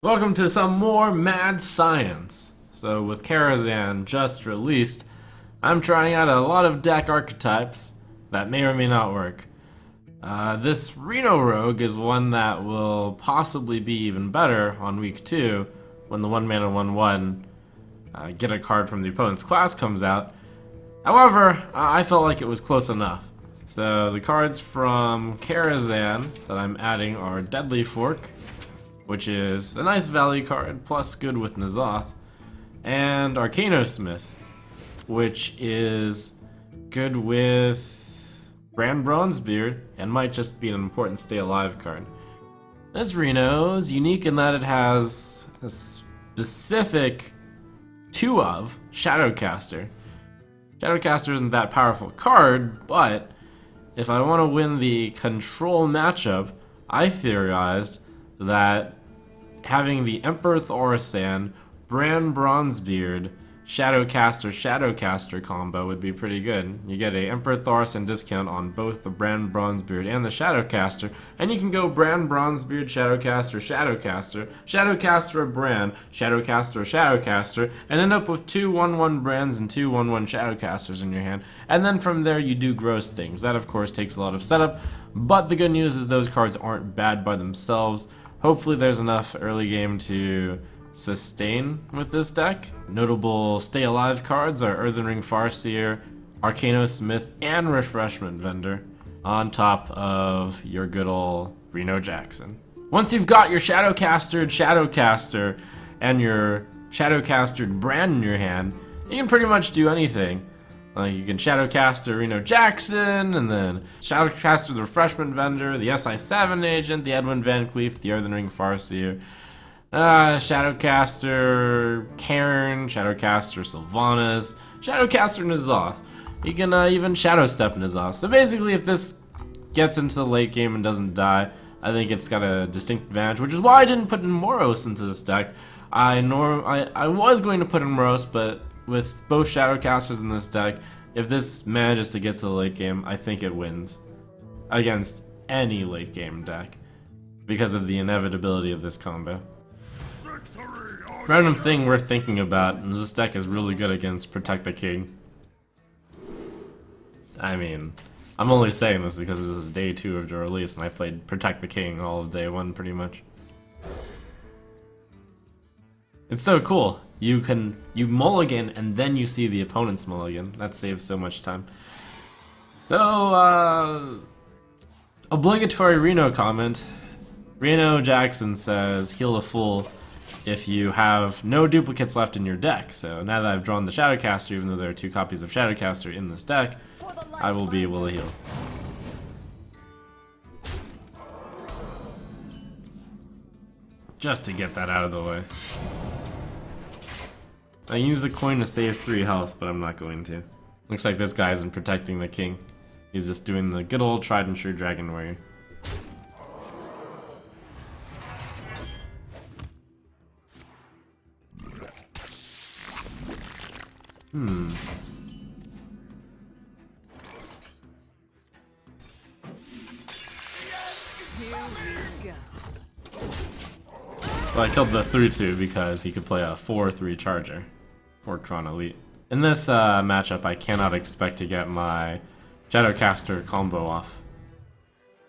Welcome to some more mad science. So with Karazhan just released, I'm trying out a lot of deck archetypes that may or may not work. This Reno Rogue is one that will possibly be even better on week 2 when the 1-mana 1/1 get a card from the opponent's class comes out. However, I felt like it was close enough. So the cards from Karazhan that I'm adding are Deadly Fork, which is a nice value card, plus good with N'Zoth, and Arcanosmith, which is good with Brand Bronzebeard, and might just be an important stay alive card. This Reno's unique in that it has a specific 2 of Shadowcaster. Shadowcaster isn't that powerful card, but if I want to win the control matchup, I theorized that having the Emperor Thaurissan, Brand Bronzebeard, Shadowcaster combo would be pretty good. You get a Emperor Thaurissan discount on both the Brand Bronzebeard and the Shadowcaster, and you can go Brand Bronzebeard, Shadowcaster of Brand, Shadowcaster, and end up with 2 1/1 Brands and 2 1/1 Shadowcasters in your hand. And then from there you do gross things. That of course takes a lot of setup, but the good news is those cards aren't bad by themselves. Hopefully there's enough early game to sustain with this deck. Notable stay alive cards are Earthen Ring Farseer, Arcanosmith, and Refreshment Vendor, on top of your good ol' Reno Jackson. Once you've got your Shadowcaster and your Shadowcastered Brand in your hand, you can pretty much do anything. Like you can Shadowcaster Reno Jackson, and then Shadowcaster the Refreshment Vendor, the SI7 Agent, the Edwin Van Cleef, the Earthen Ring Farseer, Shadowcaster Cairn, Shadowcaster Sylvanas, Shadowcaster N'Zoth. You can even Shadow Step N'Zoth. So basically, if this gets into the late game and doesn't die, I think it's got a distinct advantage, which is why I didn't put in Moros into this deck. I was going to put in Moros, but with both Shadowcasters in this deck, if this manages to get to the late game, I think it wins against any late game deck because of the inevitability of this combo. Random thing worth thinking about, and this deck is really good against Protect the King. I mean, I'm only saying this because this is day 2 of the release and I played Protect the King all of day 1 pretty much. It's so cool. You mulligan and then you see the opponent's mulligan. That saves so much time. So, obligatory Reno comment. Reno Jackson says, heal a fool if you have no duplicates left in your deck. So now that I've drawn the Shadowcaster, even though there are 2 copies of Shadowcaster in this deck, I will be able to heal. Just to get that out of the way. I use the coin to save 3 health, but I'm not going to. Looks like this guy isn't protecting the king. He's just doing the good old tried and true Dragon Warrior. So I killed the 3/2 because he could play a 4/3 Charger. Or Tron Elite. In this matchup, I cannot expect to get my Shadowcaster combo off.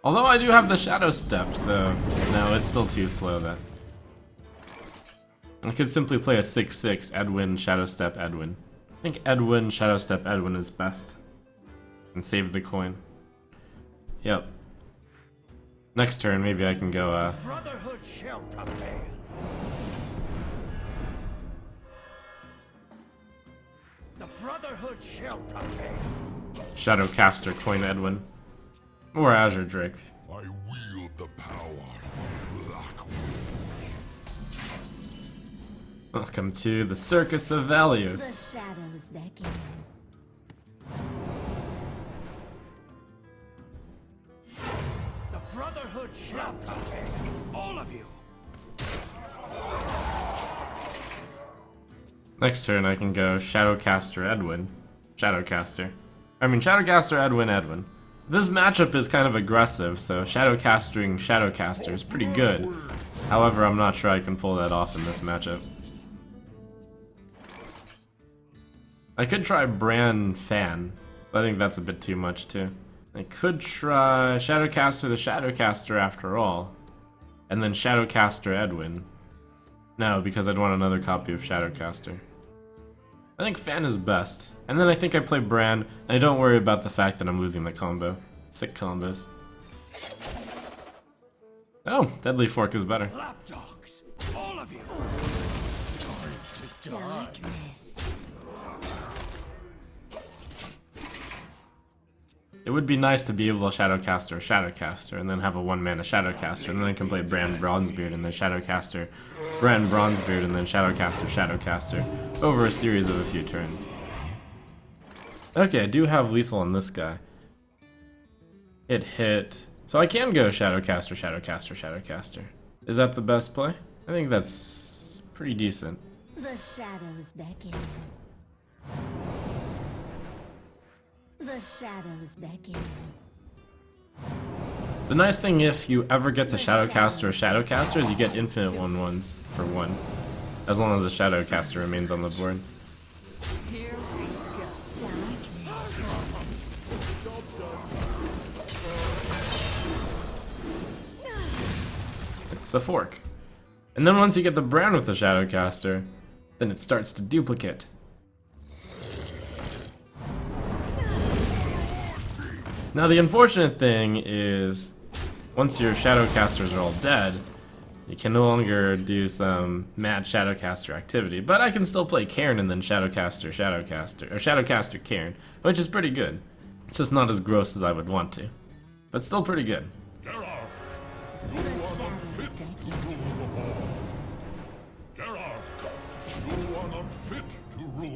Although I do have the Shadow Step, so no, it's still too slow then. I could simply play a 6/6 Edwin, Shadow Step, Edwin. I think Edwin, Shadow Step, Edwin is best. And save the coin. Yep. Next turn, maybe I can go Brotherhood shall prevail. The Brotherhood shall prevail. Shadowcaster coin Edwin. Or Azure Drake. I wield the power, Black. Welcome to the Circus of Value. The shadows beckon. The Brotherhood shall prevail. All of you. Next turn I can go Shadowcaster Edwin. Shadowcaster. Shadowcaster Edwin. This matchup is kind of aggressive, so Shadowcastering Shadowcaster is pretty good. However, I'm not sure I can pull that off in this matchup. I could try Bran Fan, but I think that's a bit too much too. I could try Shadowcaster the Shadowcaster after all, and then Shadowcaster Edwin. No, because I'd want another copy of Shadowcaster. I think Fan is best. And then I think I play Bran, and I don't worry about the fact that I'm losing the combo. Sick combos. Oh, Deadly Fork is better. Lapdogs, all of you. Time to die. Darkness. It would be nice to be able to Shadowcaster or Shadowcaster, and then have a one-mana Shadowcaster, and then I can play Bran Bronzebeard, and then Shadowcaster Bran Bronzebeard, and then Shadowcaster Shadowcaster, over a series of a few turns. Okay, I do have lethal on this guy. It hit. So I can go Shadowcaster, Shadowcaster, Shadowcaster. Is that the best play? I think that's pretty decent. The shadows beckon. The shadows beckon. The nice thing if you ever get the Shadowcaster or Shadowcaster is you get infinite 1/1s for 1. As long as the Shadowcaster remains on the board. Here we go. Darkness. It's a fork. And then once you get the Bran with the Shadowcaster, then it starts to duplicate. Now the unfortunate thing is, once your Shadowcasters are all dead, you can no longer do some mad Shadowcaster activity, but I can still play Cairn and then Shadowcaster, Shadowcaster, or Shadowcaster Cairn, which is pretty good. It's just not as gross as I would want to, but still pretty good. The shadows beckon.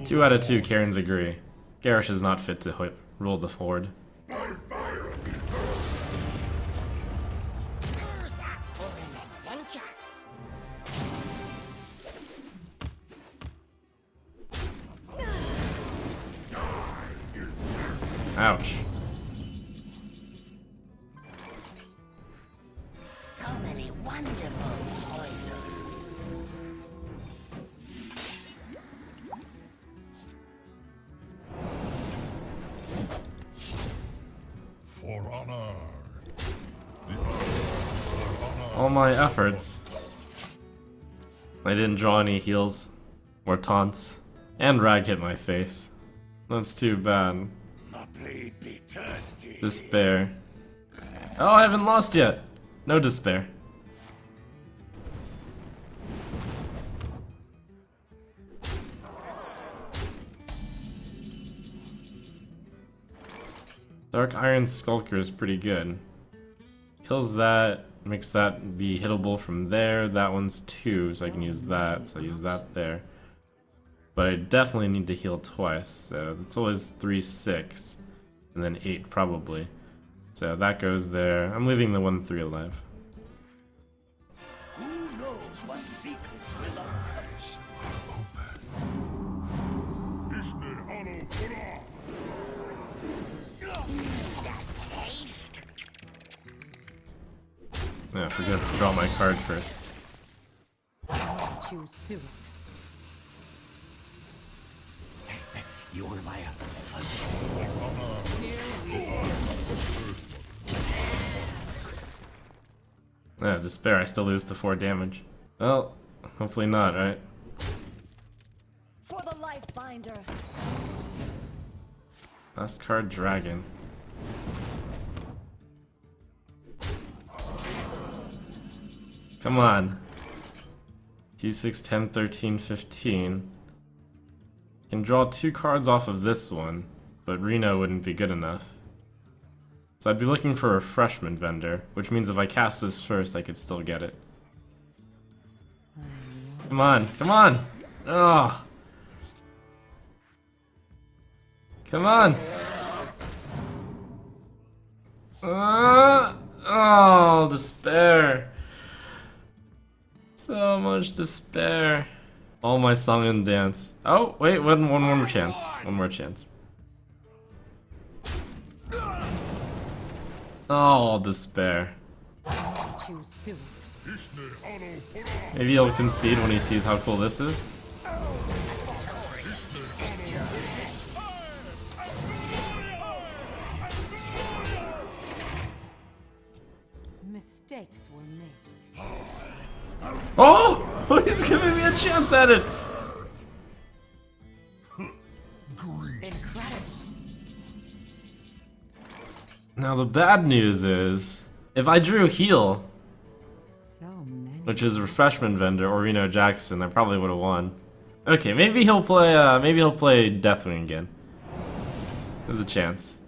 2 out of 2 Cairns agree. Garrosh is not fit to rule the Horde. Who's up for an adventure? Ouch. So many wonderful poisons. For honor. All my efforts. I didn't draw any heals or taunts, and Rag hit my face. That's too bad. My blade be thirsty. Despair. Oh, I haven't lost yet. No despair. Dark Iron Skulker is pretty good. Kills that, makes that be hittable from there. That one's 2, so I can use that, so I use that there. But I definitely need to heal twice, so it's always 3, 6, and then 8 probably. So that goes there. I'm leaving the 1, 3 alive. Who knows what secrets will arise? Taste. Yeah, I forgot to draw my card first. Choose soon. You want to buy a fun? Yeah, despair, I still lose to 4 damage. Well, hopefully not, right? For the life binder. Last card, Dragon. Come on. 2, 6, 10, 13, 15. Can draw 2 cards off of this one, but Reno wouldn't be good enough. So I'd be looking for a Refreshment Vendor, which means if I cast this first, I could still get it. Come on, come on! Oh! Come on! Oh, despair! So much despair. All my song and dance. Oh, wait, one more chance. One more chance. Oh, despair. Choose soon. Maybe he'll concede when he sees how cool this is. Mistakes were made. Oh! He's giving me a chance at it! Incredible. Now the bad news is, if I drew heal, So many. which is refreshment vendor or Reno Jackson, I probably would have won. Okay, maybe he'll play Deathwing again. There's a chance.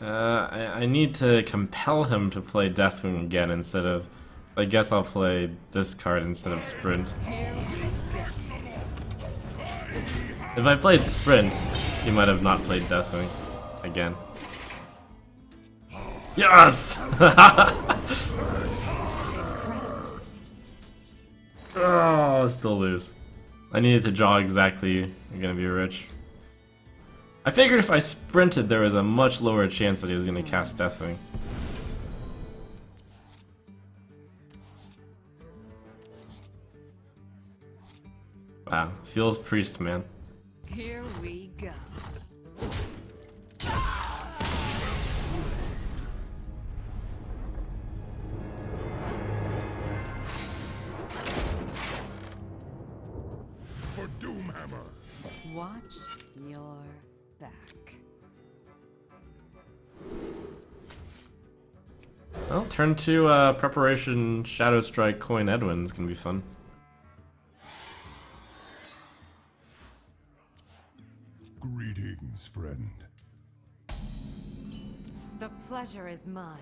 I need to compel him to play Deathwing again instead of... I guess I'll play this card instead of Sprint. If I played Sprint, he might have not played Deathwing again. Yes! Oh, still lose. I needed to draw exactly. I'm gonna be rich. I figured if I sprinted, there was a much lower chance that he was gonna cast Deathwing. Wow, feels priest, man. Here we go. For Doomhammer. Watch your back. Well, turn to preparation Shadow Strike Coin Edwin's gonna be fun. Greetings, friend. The pleasure is mine.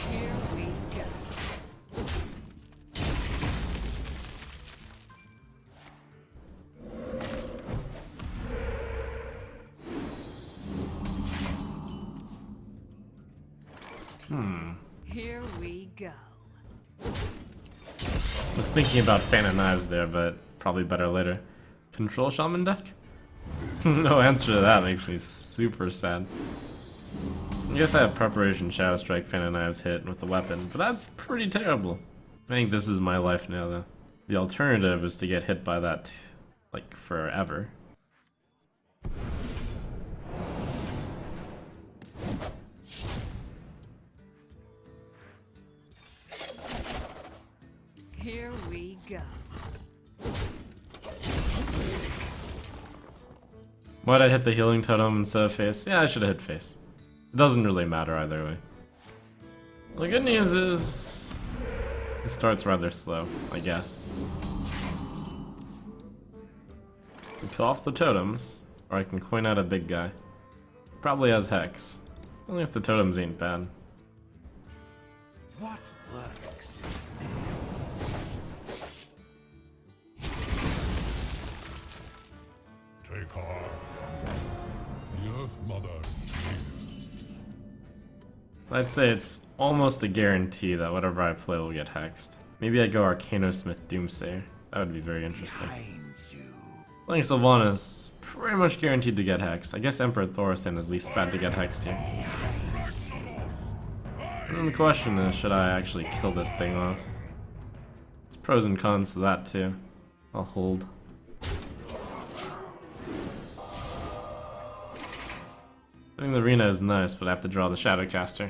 Here we go. Here we go. I was thinking about Fan of Knives there, but probably better later. Control Shaman deck? No answer to that makes me super sad. I guess I have Preparation Shadow Strike Fan of Knives hit with the weapon, but that's pretty terrible. I think this is my life now, though. The alternative is to get hit by that, like, forever. Here we go. Why'd I hit the healing totem instead of face? Yeah, I should have hit face. It doesn't really matter either way. The good news is... it starts rather slow, I guess. I can kill off the totems, or I can coin out a big guy. Probably has Hex. Only if the totems ain't bad. What works? Take heart. The Earth Mother is here. So I'd say it's almost a guarantee that whatever I play will get hexed. Maybe I go Arcanosmith Doomsayer. That would be very interesting. Find you. Playing Sylvanas, pretty much guaranteed to get hexed. I guess Emperor Thorsten is least bad to get hexed here. And then the question is, should I actually kill this thing off? There's pros and cons to that too. I'll hold. I think the arena is nice, but I have to draw the Shadowcaster.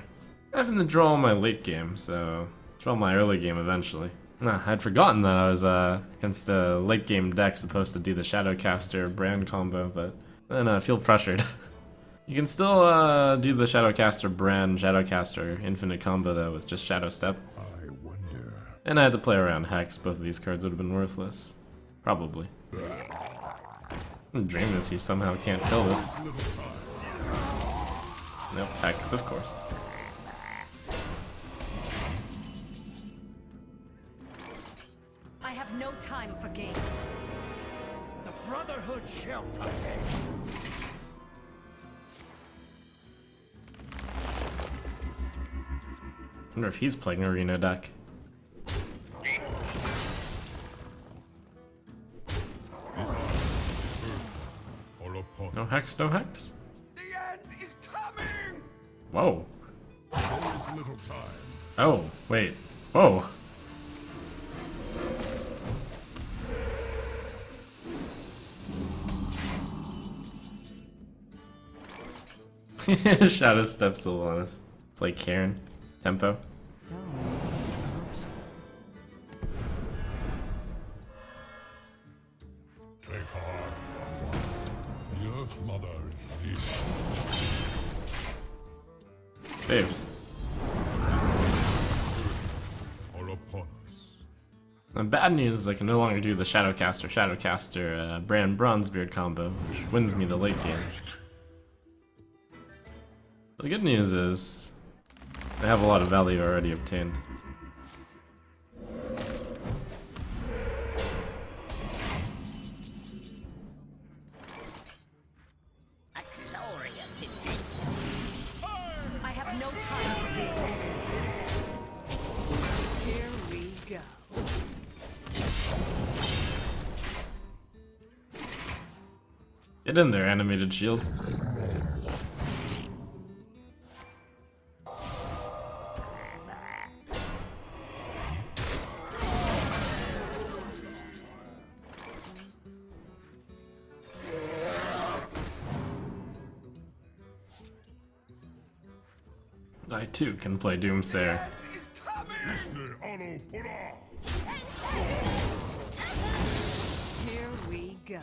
I have to draw my late game, so draw my early game eventually. Nah, I'd forgotten that I was against the late game deck supposed to do the Shadowcaster brand combo, but then I feel pressured. You can still do the Shadowcaster brand Shadowcaster infinite combo though with just Shadow Step. I wonder. And I had to play around Hex. Both of these cards would have been worthless. Probably. I'm dreaming he somehow can't kill this. Nope, Hex, of course. I have no time for games. The Brotherhood shall prevail. I wonder if he's playing a Reno deck. upon No hex, no hex. The end is coming! Whoa. there is little time. Oh, wait. Whoa. Shadow steps still on us. Play Karen. Tempo. So many options. Take heart. The Earth Mother is Saved. are upon us. The bad news is I can no longer do the Shadowcaster Brand Bronzebeard combo, which wins me the late game. The good news is I have a lot of value already obtained. A glorious adventure. I have no time for games. Here we go. Get in there, animated shield. I too can play Doomsayer. Is coming! Disney Anno Pura! Here we go.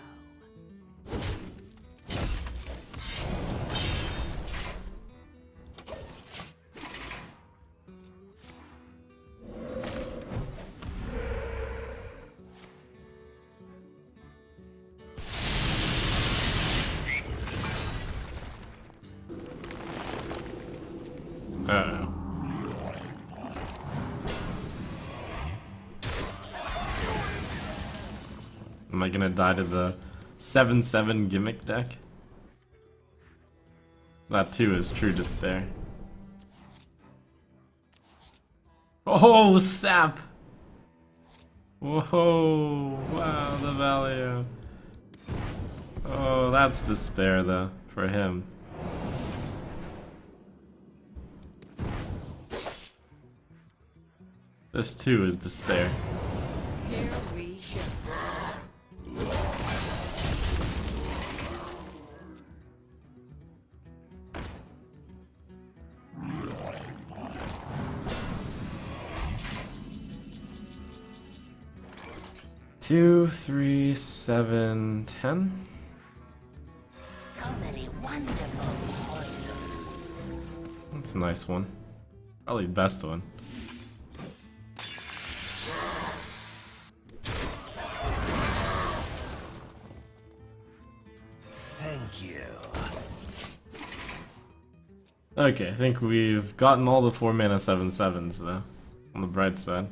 Uh-oh. Am I gonna die to the 7/7 gimmick deck? That too is true despair. Oh, sap! Whoa, wow, the value. Oh, that's despair though, for him. This too is despair. Here we go. Two, 3, 7, 10. So many wonderful poisons. That's a nice one. Probably the best one. Thank you. Okay, I think we've gotten all the 4 mana 7/7s though, on the bright side.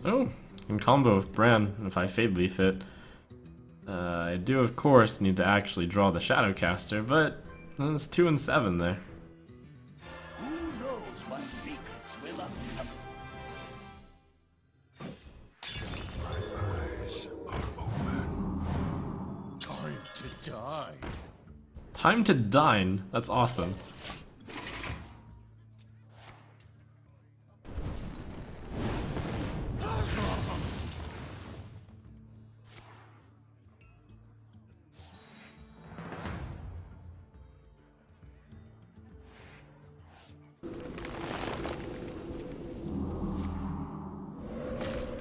Oh, can combo with Bran if I Fade Leaf it. I do of course need to actually draw the Shadowcaster, but it's 2 and 7 there. Who knows what secrets will uncover? My eyes are open. Time to die. Time to dine, that's awesome.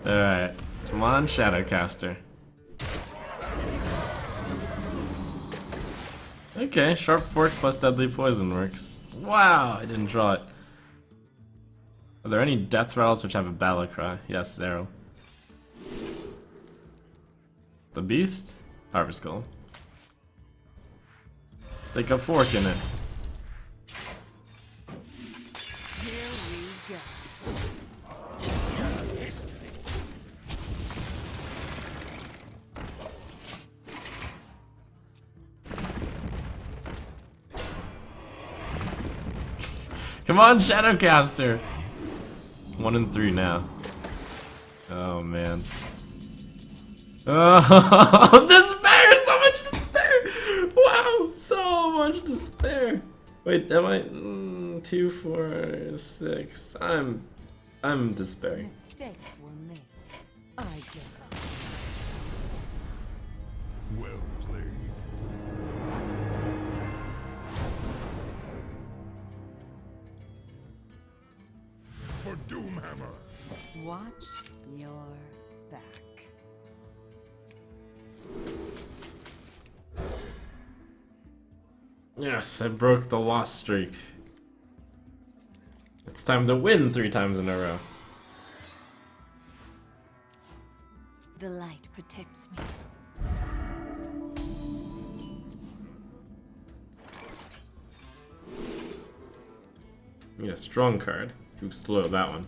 Alright, come on, Shadowcaster. Okay, Sharp Fork plus Deadly Poison works. Wow, I didn't draw it. Are there any Death Rattles which have a Battle Cry? Yes, 0. The Beast? Harvest Golem. Stick a fork in it. Here we go. History Come on, Shadowcaster! 1 and 3 now. Oh man. Oh, despair! So much despair! Wow, so much despair. Wait, am I 2, 4, 6? I'm despairing. Mistakes were made. I give up. Well played. For Doomhammer. Watch your back. Yes, I broke the loss streak. It's time to win 3 times in a row. The light protects me. Need a strong card. Too slow, that one.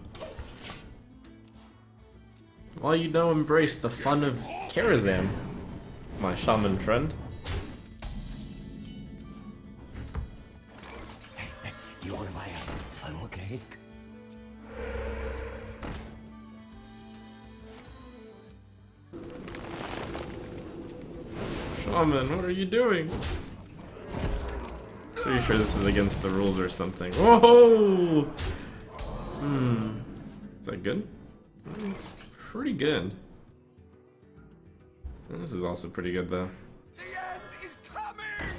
Well, you know, embrace the fun of Karazhan, my shaman friend. You want to buy a funnel cake? Shaman, what are you doing? Pretty sure this is against the rules or something. Whoa! Is that good? It's pretty good. This is also pretty good though. The end is coming!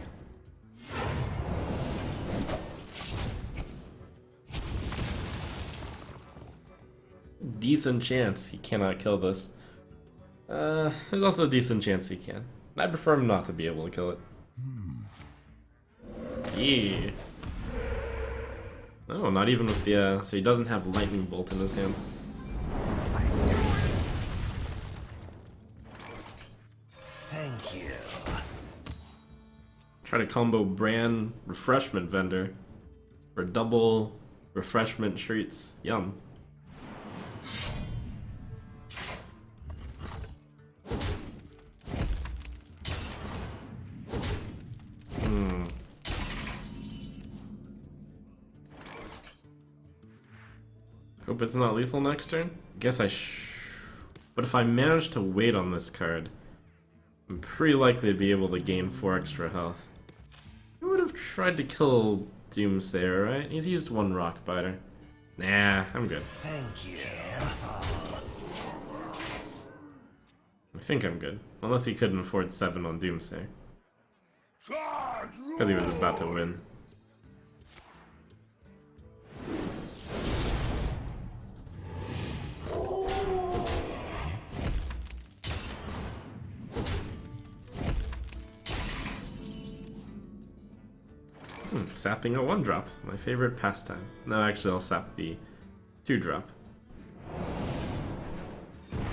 Decent chance he cannot kill this. There's also a decent chance he can. I prefer him not to be able to kill it. Yeah. Oh, not even with the, so he doesn't have lightning bolt in his hand. Thank you. Try to combo Bran refreshment vendor for double refreshment treats. Yum. Hope it's not lethal next turn. Guess I but if I manage to wait on this card, I'm pretty likely to be able to gain 4 extra health. I would have tried to kill Doomsayer, right? He's used 1 rock biter. Nah, I'm good. Thank you. I think I'm good. Unless he couldn't afford 7 on Doomsayer. Because he was about to win. Sapping a 1-drop, my favorite pastime. No, actually I'll sap the 2-drop.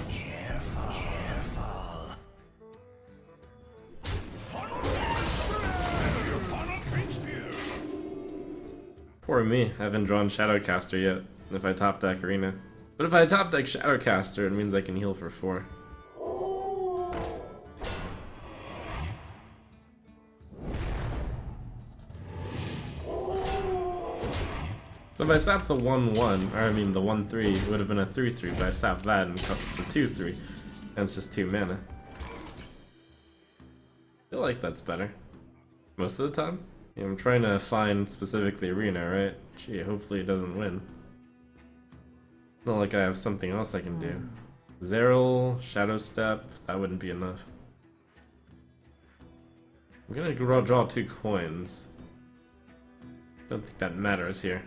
Careful. Poor me, I haven't drawn Shadowcaster yet, if I top deck Arena. But if I top deck Shadowcaster, it means I can heal for 4. So if I sap the 1-1, or I mean the 1-3, it would have been a 3-3, but I sap that and it's a 2-3. And it's just 2 mana. I feel like that's better. Most of the time. Yeah, I'm trying to find specifically Arena, right? Gee, hopefully it doesn't win. Not like I have something else I can do. Zeril, Shadow Step, that wouldn't be enough. I'm gonna draw 2 coins. Don't think that matters here.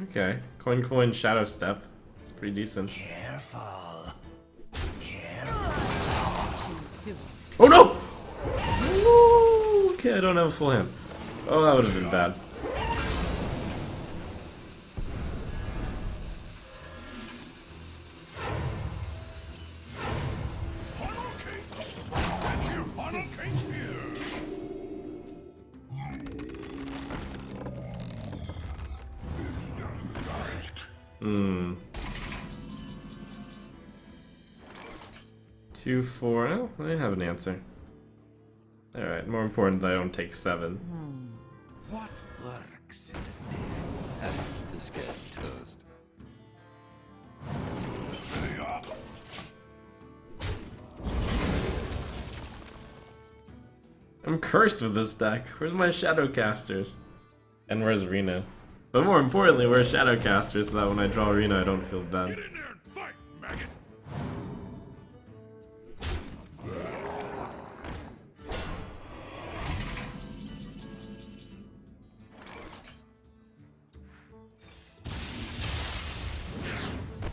Okay, coin, Shadow Step. It's pretty decent. Careful. Oh no! Ooh, okay, I don't have a full hand. Oh, that would have been bad. Hmm. 2, 4. Oh, I have an answer. Alright, more important that I don't take 7. What lurks in the This guy's toast. I'm cursed with this deck. Where's my Shadowcasters? And where's Rena? But more importantly, where's Shadowcasters so that when I draw Rena I don't feel bad. Get in there and fight, maggot!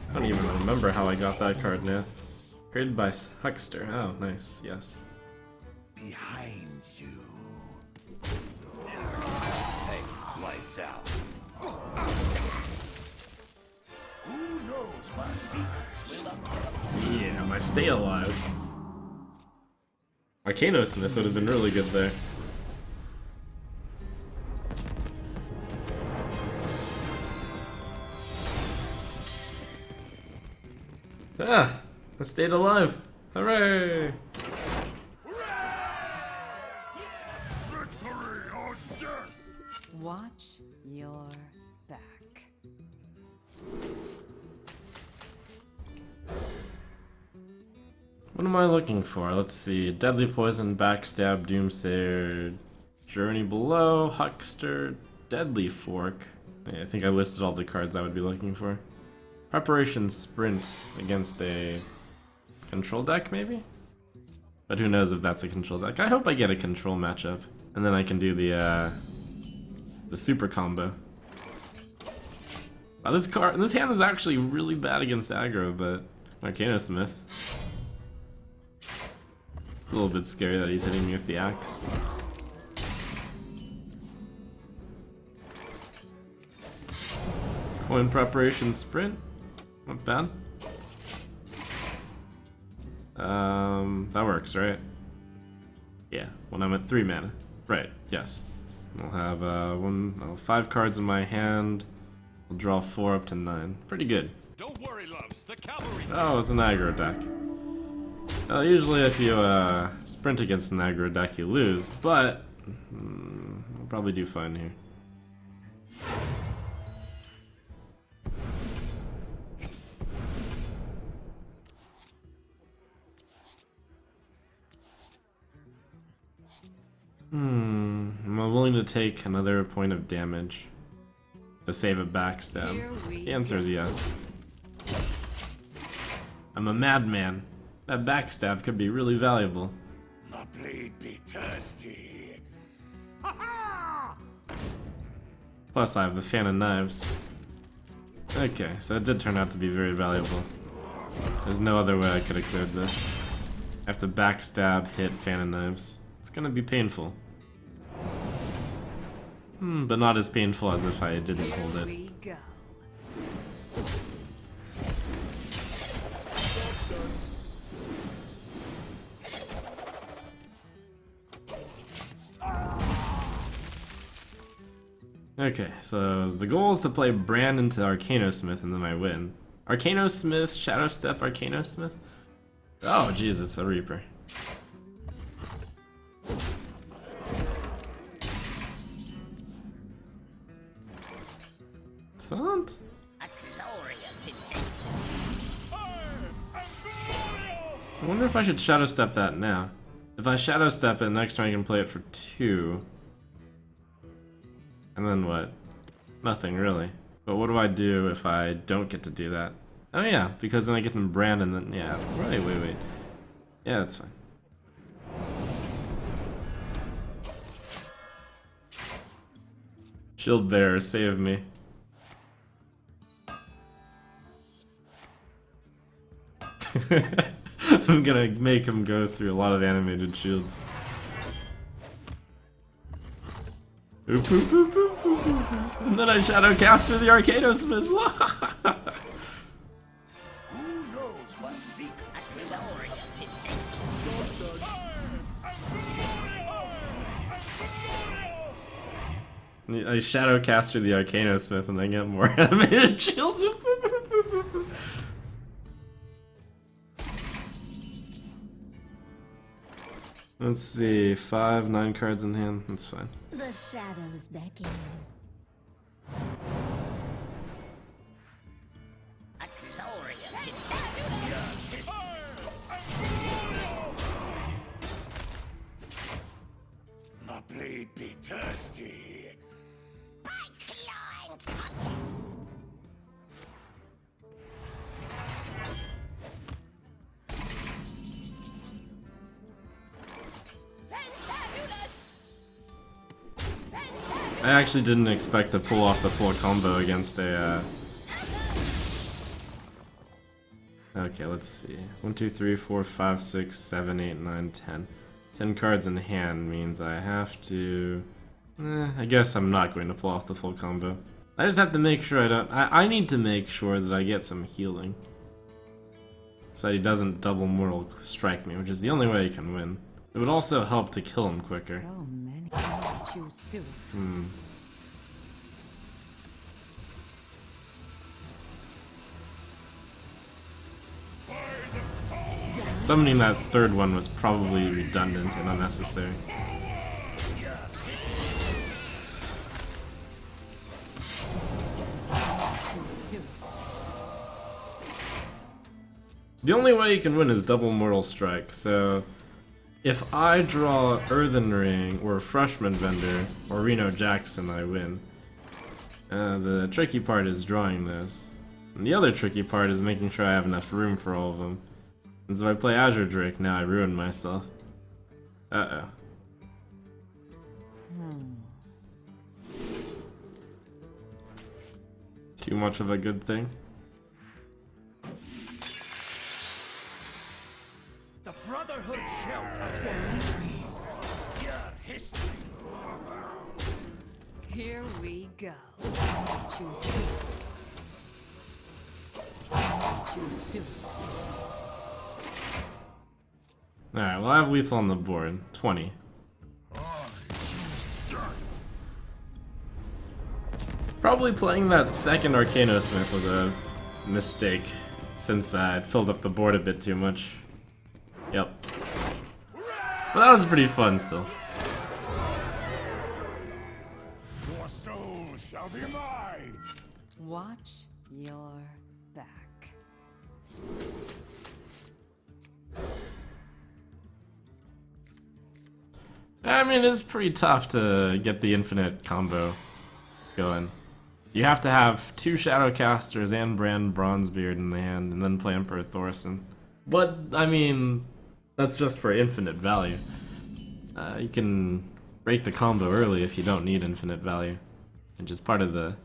I don't even remember how I got that card now. Created by Huckster. Oh, nice. Yes. Behind you. Hey, lights out. Who knows what secrets will uncover? Yeah, my stay alive. Arcanosmith would have been really good there. Ah! I stayed alive! Hooray! Victory or death! Watch your back. What am I looking for? Let's see. Deadly Poison, Backstab, Doomsayer, Journey Below, Huckster, Deadly Fork. Yeah, I think I listed all the cards I would be looking for. Preparation Sprint against a control deck, maybe? But who knows if that's a control deck. I hope I get a control matchup. And then I can do the super combo. Wow, this hand is actually really bad against aggro, but Arcanosmith. It's a little bit scary that he's hitting me with the axe. Coin Preparation Sprint. Not bad. That works, right? Yeah, when I'm at 3 mana. Right, yes. I'll have 5 cards in my hand. I'll draw 4 up to 9. Pretty good. Don't worry, loves. The cavalry's Oh, it's an aggro deck. Usually if you sprint against an aggro deck, you lose, but I'll probably do fine here. Am I willing to take another point of damage to save a backstab? The answer is yes. I'm a madman. That backstab could be really valuable. My blade be thirsty. Plus I have the Fan of Knives. Okay, so it did turn out to be very valuable. There's no other way I could have cleared this. I have to backstab, hit Fan of Knives. It's gonna be painful. But not as painful as if I didn't hold Here it. we go. Okay, so the goal is to play Brand into Arcanosmith and then I win. Arcanosmith, Shadow Step, Arcanosmith? Oh jeez, it's a Reaper. Excellent. A glorious invention. I wonder if I should Shadow Step that now. If I Shadow Step it, next turn I can play it for 2. And then what? Nothing really. But what do I do if I don't get to do that? Oh yeah, because then I get them Brand and then, yeah, wait. Yeah, that's fine. Shield Bearer, save me. I'm gonna make him go through a lot of animated shields. Oop, oop, oop, oop, oop, oop. And then I Shadowcast for the Arcanosmith. Who knows what secrets A glorious invention. I Shadowcast for the Arcanosmith and I get more animated shields. Let's see, 5, 9 cards in hand. That's fine. The shadows beckon. A glorious invention. My blade be thirsty. By clawing cutlass. I actually didn't expect to pull off the full combo against a, Okay, let's see. 1, 2, 3, 4, 5, 6, 7, 8, 9, 10. 10 cards in hand means I have to... I guess I'm not going to pull off the full combo. I just have to make sure I don't... I need to make sure that I get some healing. So he doesn't double mortal strike me, which is the only way he can win. It would also help to kill him quicker. So many to choose soon. Summoning that third one was probably redundant and unnecessary. The only way you can win is double mortal strike, so if I draw Earthen Ring or Freshman Vendor or Reno Jackson, I win. The tricky part is drawing this. And the other tricky part is making sure I have enough room for all of them. And so if I play Azure Drake, now I ruined myself. Uh-oh. Too much of a good thing? The Brotherhood shall your history. Here we go. Choose soon. Choose soon. Alright, well I have lethal on the board. 20. Probably playing that second Arcanosmith was a mistake, since I filled up the board a bit too much. Yep. But that was pretty fun still. Your soul shall be mine. Watch your back. I mean, it's pretty tough to get the infinite combo going. You have to have 2 Shadowcasters and Brand Bronzebeard in the hand, and then play Emperor Thorson. But, I mean, that's just for infinite value. You can break the combo early if you don't need infinite value, which is part of the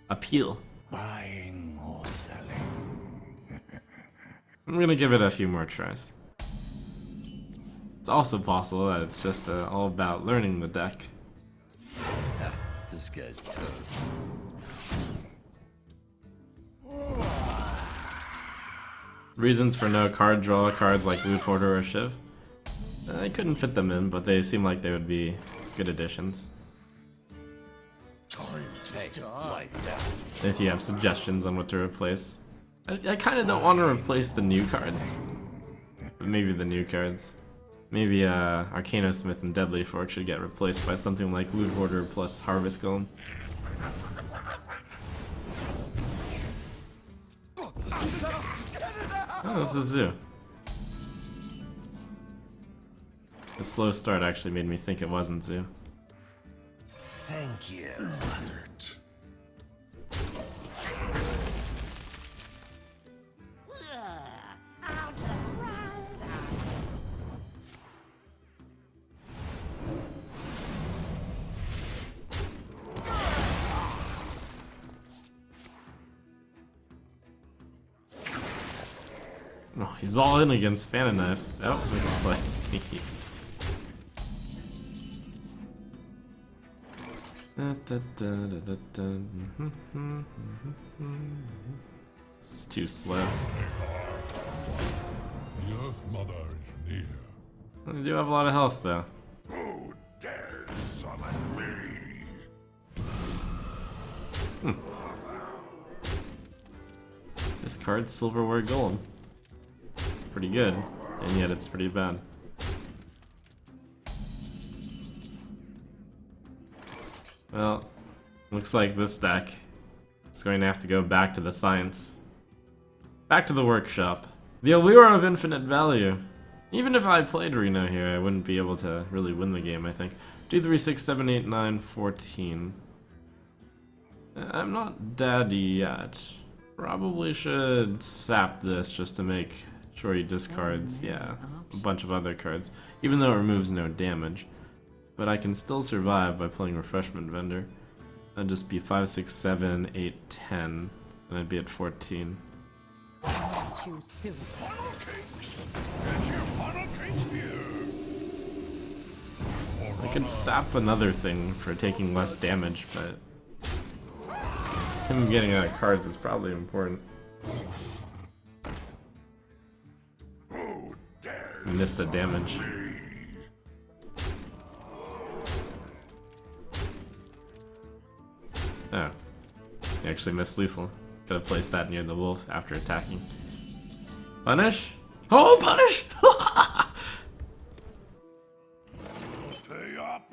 appeal. Buying or selling. I'm gonna give it a few more tries. It's also possible that it's just all about learning the deck. This guy's toast. Reasons for no card draw cards like Loot Hoarder or Shiv. I couldn't fit them in, but they seem like they would be good additions. Hey, lights out. If you have suggestions on what to replace. I kind of don't want to replace the new cards. But maybe the new cards. Maybe Arcanosmith and Deadly Fork should get replaced by something like Loot Hoarder plus Harvest Golem. Oh, this is Zoo. The slow start actually made me think it wasn't Zoo. Thank you. Out the crowd. Oh, he's all in against Fan of Knives. Oh, missed play. It's too slow. The Earth Mother is near. You do have a lot of health though. Who dares summon me? This card's Silverware Golem. It's pretty good, and yet it's pretty bad. Well, looks like this deck is going to have to go back to the science. Back to the workshop. The allure of infinite value. Even if I played Reno here, I wouldn't be able to really win the game, I think. 2, 3, 6, 7, 8, 9, 14. I'm not dead yet. Probably should sap this just to make sure he discards, yeah, a bunch of other cards. Even though it removes no damage. But I can still survive by playing Refreshment Vendor. That'd just be 5, 6, 7, 8, 10. And I'd be at 14. Choose soup. Funnel cakes! Get your funnel cakes here! I could sap another thing for taking less damage, but him getting out of cards is probably important. I missed the damage. Oh. He actually missed lethal. Could have placed that near the wolf after attacking. Punish? Oh, punish! Pay up!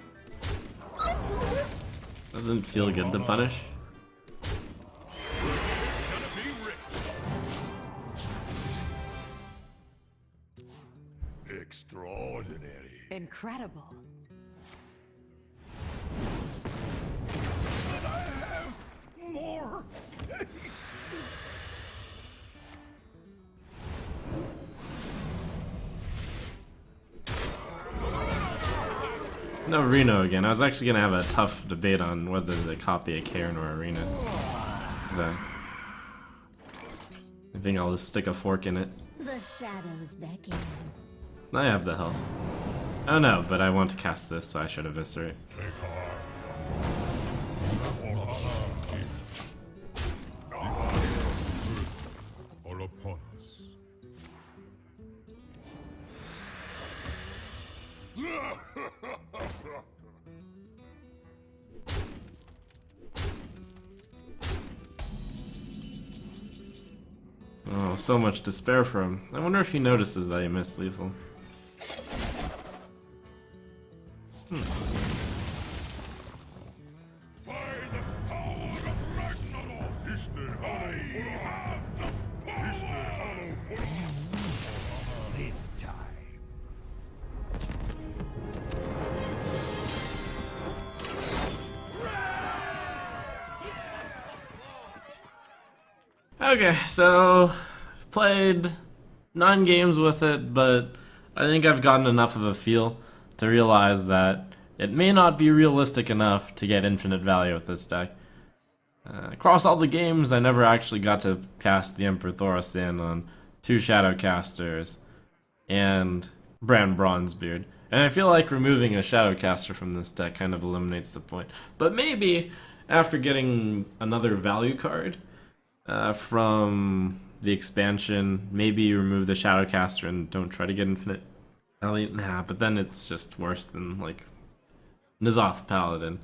Doesn't feel good to punish. Gonna be rich! Extraordinary. Incredible. But I have more! No Reno again. I was actually gonna have a tough debate on whether to copy a Cairn or a Reno. But I think I'll just stick a fork in it. The shadows beckon. I have the health. Oh no, but I want to cast this, so I should eviscerate. All upon us. Oh, so much despair for him. I wonder if he notices that he missed lethal. By the power of Ragnarok! This time. Okay, so played 9 games with it, but I think I've gotten enough of a feel to realize that it may not be realistic enough to get infinite value with this deck. Across all the games, I never actually got to cast the Emperor Thorostan on 2 Shadowcasters and Bran Bronzebeard. And I feel like removing a Shadowcaster from this deck kind of eliminates the point. But maybe after getting another value card from the expansion, maybe you remove the Shadowcaster and don't try to get infinite value. Nah, but then it's just worse than like N'Zoth Paladin.